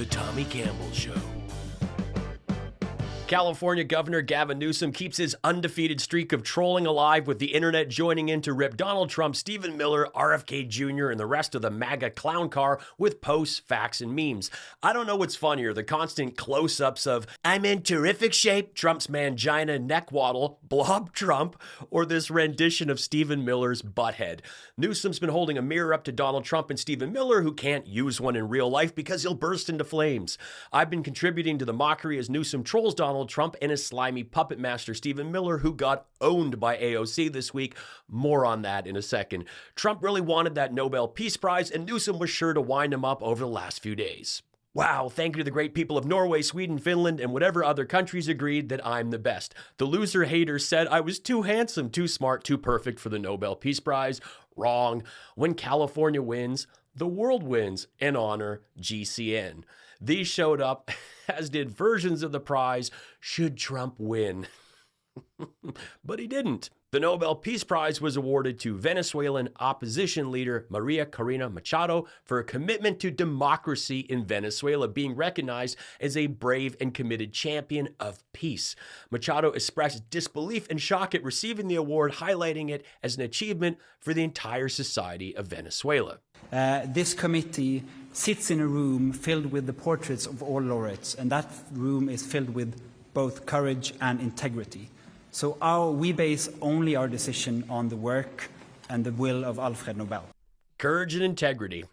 The Tommy Campbell Show. California Governor Gavin Newsom keeps his undefeated streak of trolling alive, with the internet joining in to rip Donald Trump, Stephen Miller, RFK Jr., and the rest of the MAGA clown car with posts, facts, and memes. I don't know what's funnier, the constant close-ups of "I'm in terrific shape," Trump's mangina neck waddle, blob Trump, or this rendition of Stephen Miller's butthead. Newsom's been holding a mirror up to Donald Trump and Stephen Miller, who can't use one in real life because he'll burst into flames. I've been contributing to the mockery as Newsom trolls Donald Trump and his slimy puppet master Stephen Miller, who got owned by AOC this week. More on that in a second. Trump really wanted that Nobel Peace Prize, and Newsom was sure to wind him up over the last few days. Wow, thank you to the great people of Norway, Sweden, Finland, and whatever other countries agreed that I'm the best. The loser hater said I was too handsome, too smart, too perfect for the Nobel Peace Prize. Wrong. When California wins, the world wins. And honor GCN. These showed up, as did versions of the prize should Trump win. But he didn't. The Nobel Peace Prize was awarded to Venezuelan opposition leader Maria Corina Machado for a commitment to democracy in Venezuela, being recognized as a brave and committed champion of peace. Machado expressed disbelief and shock at receiving the award, highlighting it as an achievement for the entire society of Venezuela. This committee sits in a room filled with the portraits of all laureates, and that room is filled with both courage and integrity. So we base only our decision on the work and the will of Alfred Nobel. Courage and integrity.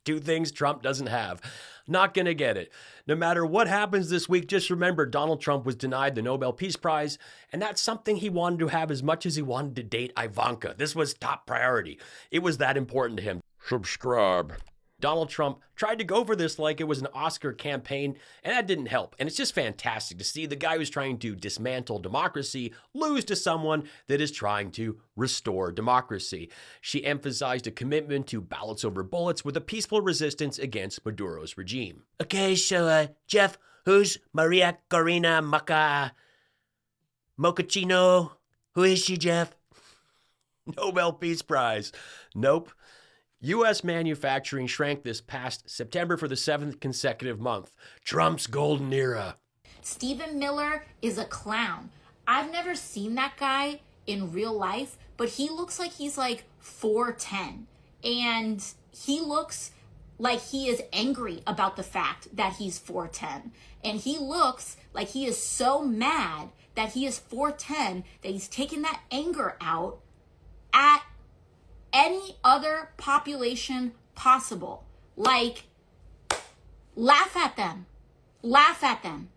Two things Trump doesn't have. Not gonna get it. No matter what happens this week, just remember Donald Trump was denied the Nobel Peace Prize, and that's something he wanted to have as much as he wanted to date Ivanka. This was top priority. It was that important to him. Subscribe. Donald Trump tried to go for this like it was an Oscar campaign, and that didn't help. And it's just fantastic to see the guy who's trying to dismantle democracy lose to someone that is trying to restore democracy. She emphasized a commitment to ballots over bullets with a peaceful resistance against Maduro's regime. Okay, so Jeff, who's Maria Corina Mochaccino? Who is she, Jeff? Nobel Peace Prize. Nope. U.S. manufacturing shrank this past September for the 7th consecutive month. Trump's golden era. Stephen Miller is a clown. I've never seen that guy in real life, but he looks like he's like 4'10". And he looks like he is angry about the fact that he's 4'10". And he looks like he is so mad that he is 4'10", that he's taking that anger out at any other population possible. Like, laugh at them. Laugh at them.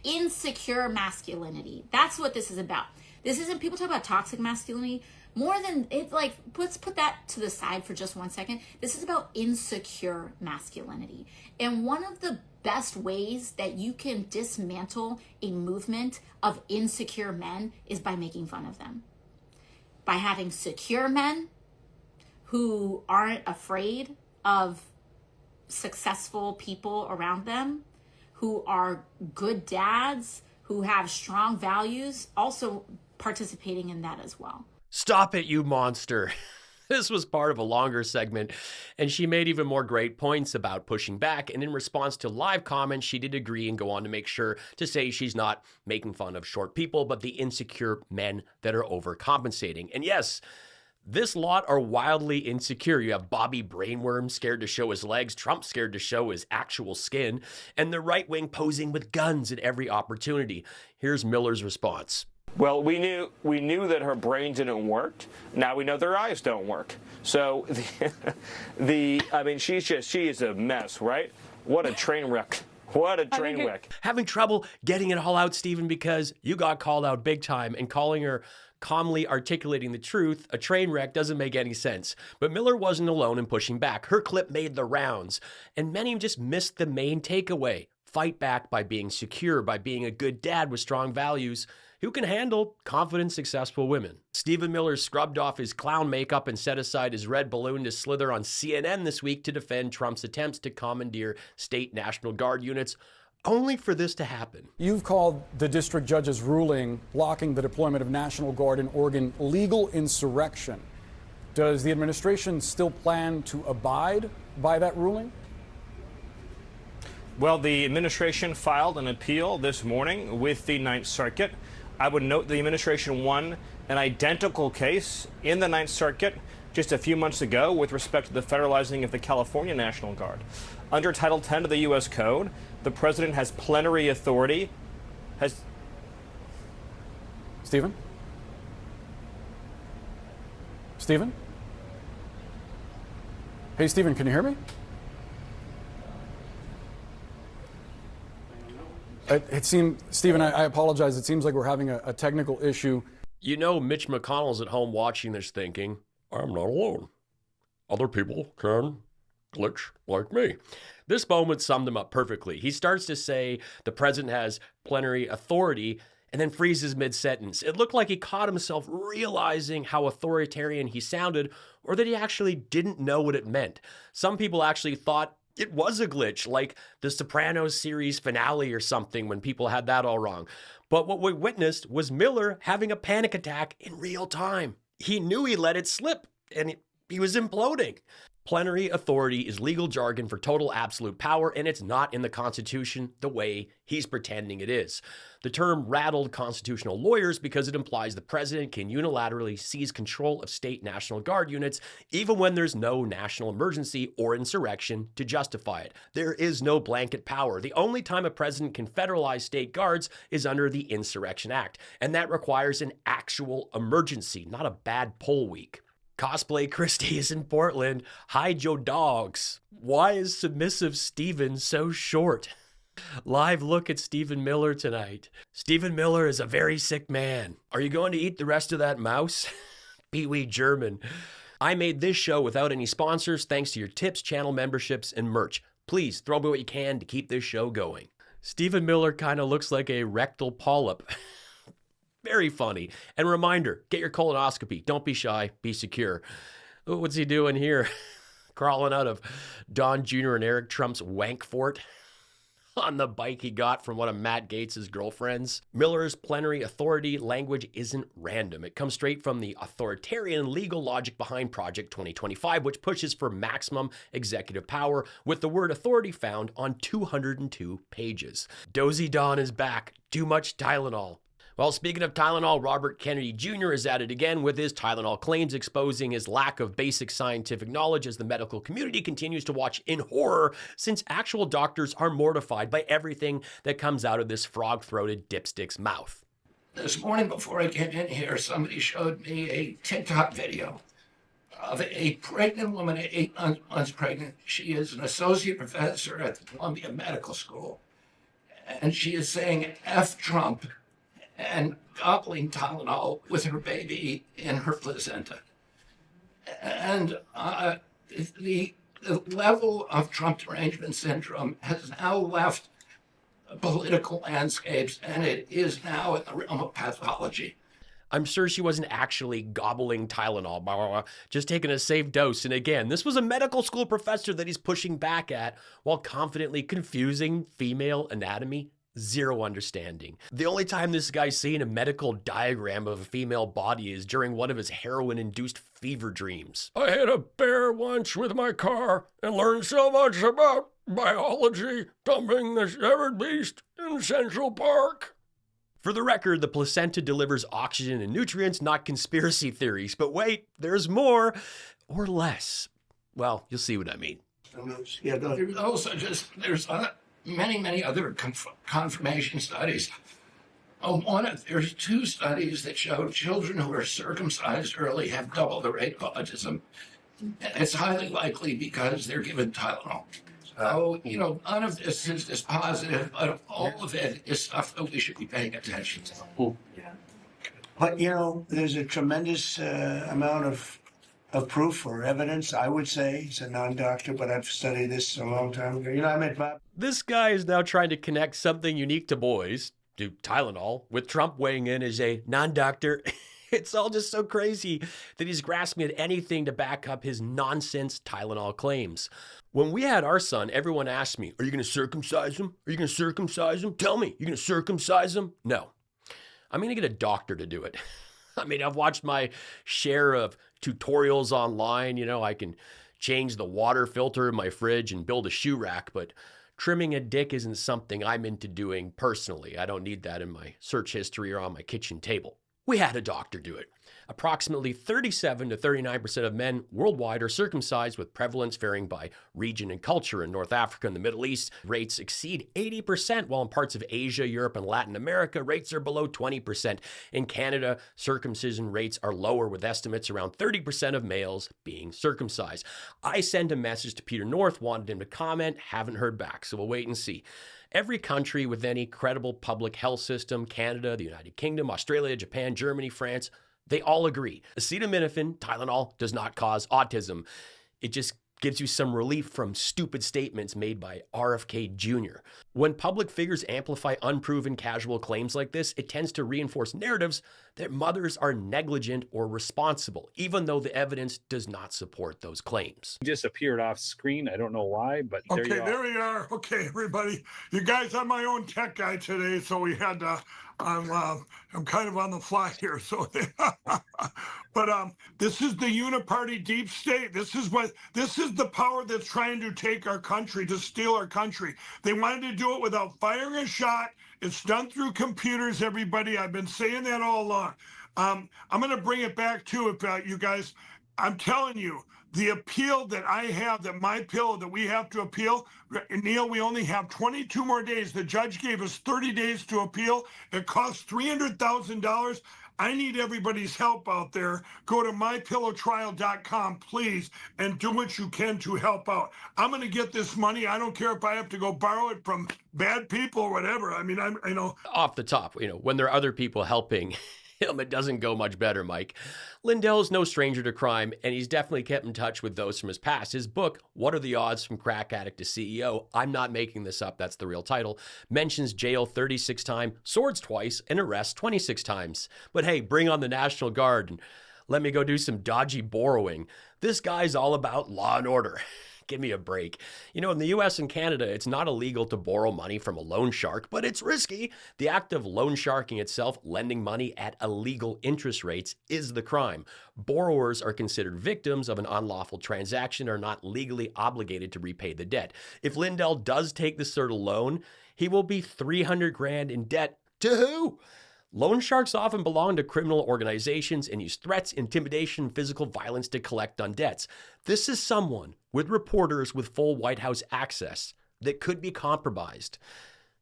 Insecure masculinity. That's what this is about. This isn't, people talk about toxic masculinity. More than, it's like, let's put that to the side for just 1 second. This is about insecure masculinity. And one of the best ways that you can dismantle a movement of insecure men is by making fun of them. By having secure men who aren't afraid of successful people around them, who are good dads, who have strong values, also participating in that as well. Stop it, you monster. This was part of a longer segment, and she made even more great points about pushing back, and in response to live comments, she did agree and go on to make sure to say she's not making fun of short people, but the insecure men that are overcompensating. And yes, this lot are wildly insecure. You have Bobby Brainworm scared to show his legs, Trump scared to show his actual skin, and the right wing posing with guns at every opportunity. Here's Miller's response. Well, we knew that her brain didn't work. Now we know their eyes don't work. So I mean, she is a mess, right? What a train wreck. What a train wreck. Having trouble getting it all out, Stephen, because you got called out big time, and calling her calmly articulating the truth, a train wreck, doesn't make any sense. But Miller wasn't alone in pushing back. Her clip made the rounds, and many just missed the main takeaway. Fight back by being secure, by being a good dad with strong values who can handle confident, successful women. Stephen Miller scrubbed off his clown makeup and set aside his red balloon to slither on CNN this week to defend Trump's attempts to commandeer state National Guard units, only for this to happen. You've called the district judge's ruling blocking the deployment of National Guard in Oregon legal insurrection. Does the administration still plan to abide by that ruling? Well, the administration filed an appeal this morning with the Ninth Circuit. I would note the administration won an identical case in the Ninth Circuit just a few months ago with respect to the federalizing of the California National Guard. Under Title 10 of the U.S. Code, the president has plenary authority. Stephen? Stephen? Hey, Stephen, can you hear me? It seemed, Stephen, I apologize. It seems like we're having a technical issue. You know, Mitch McConnell's at home watching this thinking, I'm not alone. Other people can glitch like me. This moment summed him up perfectly. He starts to say the president has plenary authority and then freezes mid-sentence. It looked like he caught himself realizing how authoritarian he sounded, or that he actually didn't know what it meant. Some people actually thought it was a glitch, like the Sopranos series finale or something when people had that all wrong. But what we witnessed was Miller having a panic attack in real time. He knew he let it slip, and he was imploding. Plenary authority is legal jargon for total absolute power, and it's not in the Constitution the way he's pretending it is. The term rattled constitutional lawyers because it implies the president can unilaterally seize control of state National Guard units even when there's no national emergency or insurrection to justify it. There is no blanket power. The only time a president can federalize state guards is under the Insurrection Act, and that requires an actual emergency, not a bad poll week. Cosplay Christie is in Portland. Hide your dogs. Why is submissive Stephen so short? Live look at Stephen Miller tonight. Stephen Miller is a very sick man. Are you going to eat the rest of that mouse? Pee-wee German. I made this show without any sponsors thanks to your tips, channel memberships, and merch. Please throw me what you can to keep this show going. Stephen Miller kind of looks like a rectal polyp. Very funny. And reminder, get your colonoscopy. Don't be shy. Be secure. What's he doing here? Crawling out of Don Jr. and Eric Trump's wank fort on the bike he got from one of Matt Gaetz' girlfriends. Miller's plenary authority language isn't random. It comes straight from the authoritarian legal logic behind Project 2025, which pushes for maximum executive power, with the word authority found on 202 pages. Dozy Don is back. Too much Tylenol. Well, speaking of Tylenol, Robert Kennedy Jr. is at it again with his Tylenol claims, exposing his lack of basic scientific knowledge as the medical community continues to watch in horror, since actual doctors are mortified by everything that comes out of this frog-throated dipstick's mouth. This morning before I came in here, somebody showed me a TikTok video of a pregnant woman, 8 months pregnant. She is an associate professor at the Columbia Medical School, and she is saying F Trump and gobbling Tylenol with her baby in her placenta. And the level of Trump derangement syndrome has now left political landscapes, and it is now in the realm of pathology. I'm sure she wasn't actually gobbling Tylenol, blah, blah, blah, just taking a safe dose. And again, this was a medical school professor that he's pushing back at while confidently confusing female anatomy. Zero understanding. The only time this guy's seen a medical diagram of a female body is during one of his heroin-induced fever dreams. I hit a bear once with my car and learned so much about biology, dumping the shepherd beast in Central Park. For the record, the placenta delivers oxygen and nutrients, not conspiracy theories. But wait, there's more or less. Well, you'll see what I mean. Yeah, there's also there's many other confirmation studies. There's 2 studies that show children who are circumcised early have double the rate of autism. And it's highly likely because they're given Tylenol. So, none of this is positive, but all of it is stuff that we should be paying attention to. But, there's a tremendous amount of proof or evidence. I would say, he's a non-doctor, but I've studied this a long time ago. I met Bob. This guy is now trying to connect something unique to boys, to Tylenol, with Trump weighing in as a non-doctor. It's all just so crazy that he's grasping at anything to back up his nonsense Tylenol claims. When we had our son, everyone asked me, are you going to circumcise him? Are you going to circumcise him? Tell me, you going to circumcise him? No. I'm going to get a doctor to do it. I mean, I've watched my share of tutorials online. I can change the water filter in my fridge and build a shoe rack, but Trimming a dick isn't something I'm into doing personally. I don't need that in my search history or on my kitchen table. We had a doctor do it. Approximately 37 to 39% of men worldwide are circumcised, with prevalence varying by region and culture. In North Africa and the Middle East, rates exceed 80%, while in parts of Asia, Europe, and Latin America, rates are below 20%. In Canada, circumcision rates are lower, with estimates around 30% of males being circumcised. I sent a message to Peter North, wanted him to comment, haven't heard back, so we'll wait and see. Every country with any credible public health system, Canada, the United Kingdom, Australia, Japan, Germany, France, they all agree. Acetaminophen, Tylenol, does not cause autism. It just gives you some relief from stupid statements made by RFK Jr. When public figures amplify unproven casual claims like this, it tends to reinforce narratives that mothers are negligent or responsible, even though the evidence does not support those claims. Disappeared off screen. I don't know why, but there you are. There we are. Okay, everybody. You guys, I'm my own tech guy today, so we had to. I'm kind of on the fly here, so. But this is the uniparty deep state. This is the power that's trying to take our country, to steal our country. They wanted to do it without firing a shot. It's done through computers, everybody. I've been saying that all along. I'm going to bring it back to it, you guys. I'm telling you, the appeal that I have, that we have to appeal, Neil, we only have 22 more days. The judge gave us 30 days to appeal. It costs $300,000. I need everybody's help out there. Go to mypillowtrial.com, please, and do what you can to help out. I'm going to get this money. I don't care if I have to go borrow it from bad people or whatever. I mean, Off the top, when there are other people helping him, it doesn't go much better, Mike. Lindell's no stranger to crime, and he's definitely kept in touch with those from his past. His book, What Are the Odds from Crack Addict to CEO? I'm not making this up, that's the real title, mentions jail 36 times, swords twice, and arrest 26 times. But hey, bring on the National Guard and let me go do some dodgy borrowing. This guy's all about law and order. Give me a break. In the US and Canada, it's not illegal to borrow money from a loan shark, but it's risky. The act of loan sharking itself, lending money at illegal interest rates, is the crime. Borrowers are considered victims of an unlawful transaction, are not legally obligated to repay the debt. If Lindell does take this sort of loan, he will be $300,000 in debt. To who? Loan sharks often belong to criminal organizations and use threats, intimidation, and physical violence to collect on debts. This is someone with reporters with full White House access that could be compromised.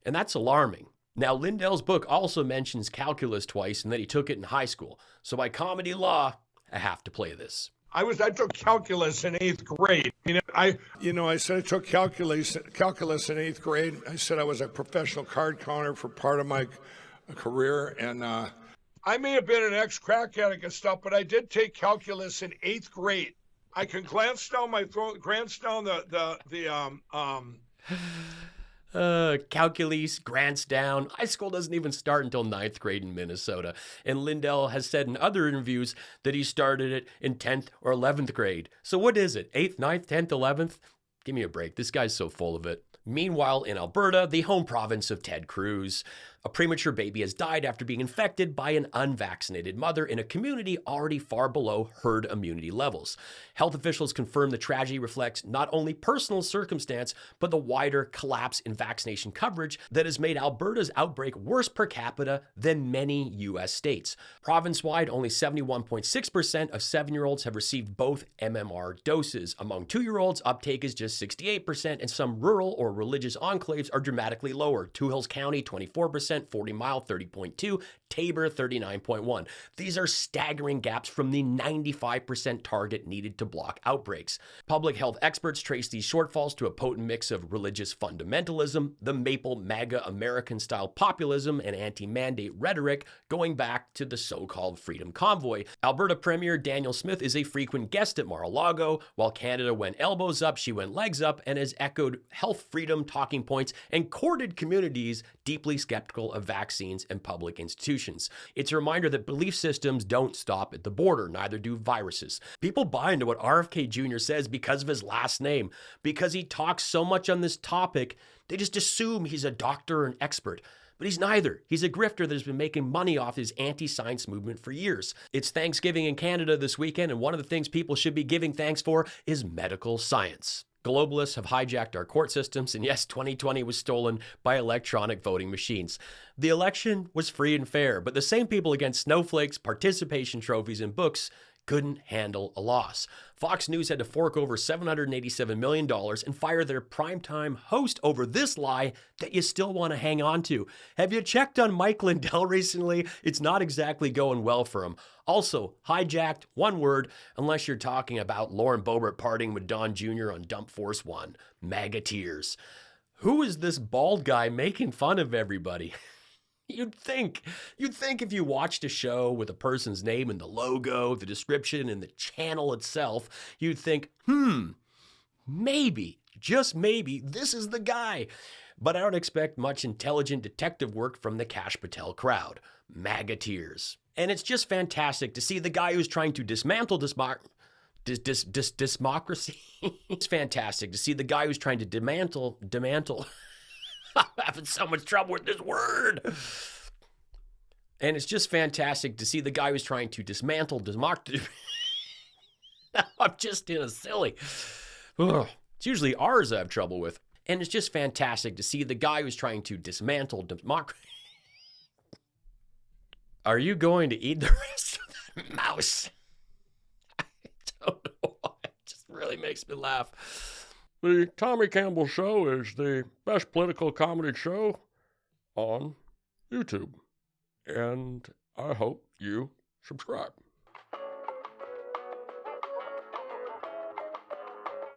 And that's alarming. Now, Lindell's book also mentions calculus twice and that he took it in high school. So by comedy law, I have to play this. I took calculus in 8th grade. I said I took calculus in 8th grade. I said I was a professional card counter for part of my career, and I may have been an ex-crack addict and stuff, but I did take calculus in 8th grade. I can glance down my throat, glance down calculus, grants down. High school doesn't even start until 9th grade in Minnesota. And Lindell has said in other interviews that he started it in 10th or 11th grade. So what is it? 8th, 9th, 10th, 11th? Give me a break. This guy's so full of it. Meanwhile, in Alberta, the home province of Ted Cruz, a premature baby has died after being infected by an unvaccinated mother in a community already far below herd immunity levels. Health officials confirm the tragedy reflects not only personal circumstance, but the wider collapse in vaccination coverage that has made Alberta's outbreak worse per capita than many U.S. states. Province-wide, only 71.6% of 7-year-olds have received both MMR doses. Among 2-year-olds, uptake is just 68%, and some rural or religious enclaves are dramatically lower. Two Hills County, 24%, 40 Mile, 30.2%, Tabor, 39.1%. These are staggering gaps from the 95% target needed to block outbreaks. Public health experts trace these shortfalls to a potent mix of religious fundamentalism, the maple MAGA American-style populism, and anti-mandate rhetoric going back to the so-called Freedom Convoy. Alberta Premier Danielle Smith is a frequent guest at Mar-a-Lago. While Canada went elbows up, she went legs up and has echoed health freedom talking points and courted communities deeply skeptical of vaccines and public institutions. It's a reminder that belief systems don't stop at the border, neither do viruses. People buy into what RFK Jr. says because of his last name. Because he talks so much on this topic, they just assume he's a doctor or an expert. But he's neither. He's a grifter that has been making money off his anti-science movement for years. It's Thanksgiving in Canada this weekend, and one of the things people should be giving thanks for is medical science. Globalists have hijacked our court systems, and yes, 2020 was stolen by electronic voting machines. The election was free and fair, but the same people against snowflakes, participation trophies, and books couldn't handle a loss. Fox News had to fork over $787 million and fire their primetime host over this lie that you still want to hang on to. Have you checked on Mike Lindell recently? It's not exactly going well for him. Also, hijacked, one word, unless you're talking about Lauren Boebert partying with Don Jr. on Dump Force One. MAGA tears. Who is this bald guy making fun of everybody? You'd think if you watched a show with a person's name in the logo, the description, and the channel itself, you'd think, maybe, just maybe, this is the guy. But I don't expect much intelligent detective work from the Kash Patel crowd. MAGA tears. And it's just fantastic to see the guy who's trying to dismantle democracy. It's fantastic to see the guy who's trying to dismantle. I'm having so much trouble with this word. And it's just fantastic to see the guy who's trying to dismantle democracy. I'm just in a silly. Ugh. It's usually R's I have trouble with. And it's just fantastic to see the guy who's trying to dismantle democracy. Are you going to eat the rest of that mouse? I don't know why. It just really makes me laugh. The Tommy Campbell Show is the best political comedy show on YouTube. And I hope you subscribe.